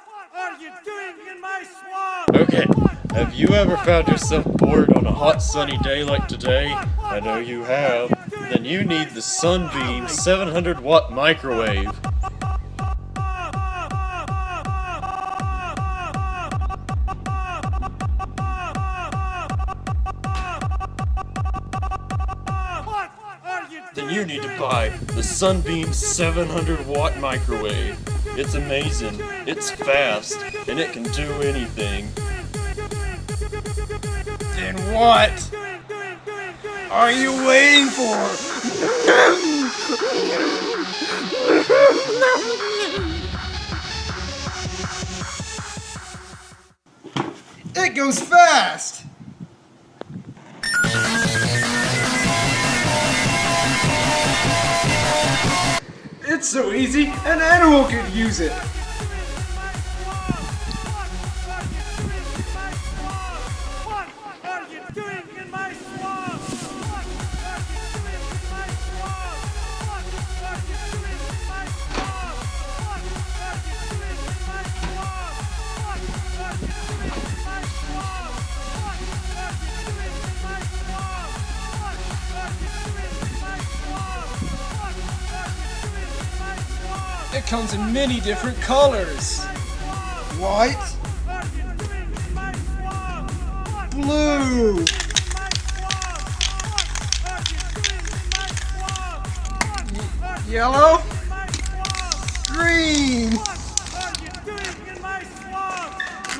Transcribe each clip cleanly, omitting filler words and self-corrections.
What are you doing in my swamp? Okay, have you ever found yourself bored on a hot sunny day like today? I know you have. Then you need the Sunbeam 700-watt microwave. Then you need to buy the Sunbeam 700-watt microwave. It's amazing, it's fast, and it can do anything. Then what are you waiting for? It goes fast! It's so easy, an animal could use it. It comes in many different colors. White, blue, yellow, green,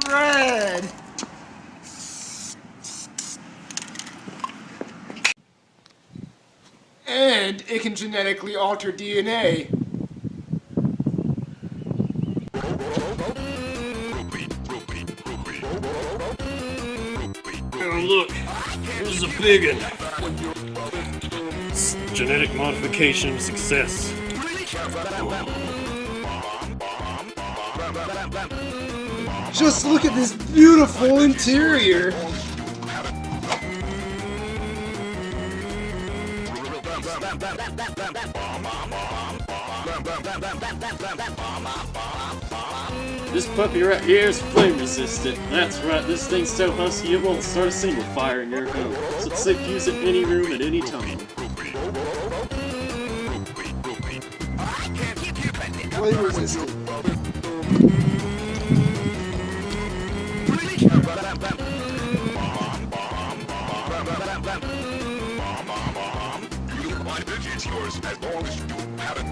red. And it can genetically alter DNA. Oh look, here's a big one. Genetic modification success. Just look at this beautiful interior. This puppy right here is flame resistant. That's right, this thing's so husky it won't start a single fire in your home. So it's safe to use it in any room at any time. Flame resistant. It's yours as long as you have it.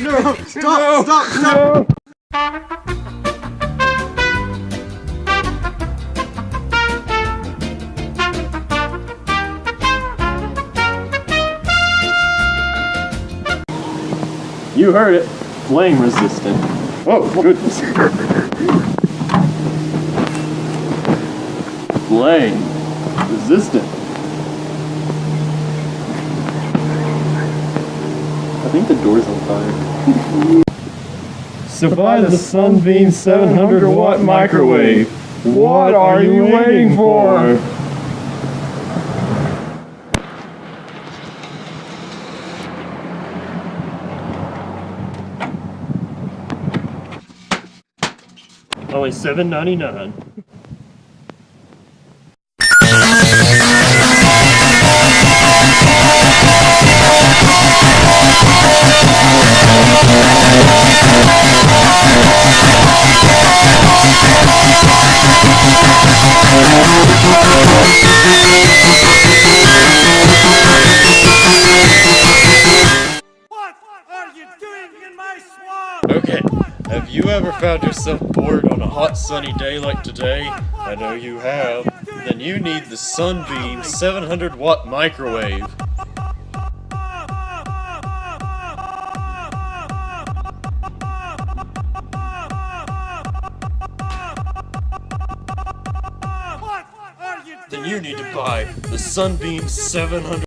No! Stop! You heard it. Flame resistant. Oh, goodness. Flame resistant. I think the door's on fire. So buy the Sunbeam 700-watt microwave. What are you waiting for? Only $7.99. What are you doing in my swamp? Okay, have you ever found yourself bored on a hot sunny day like today? I know you have. Then you need the Sunbeam 700-watt microwave. Then you need to buy the Sunbeam 700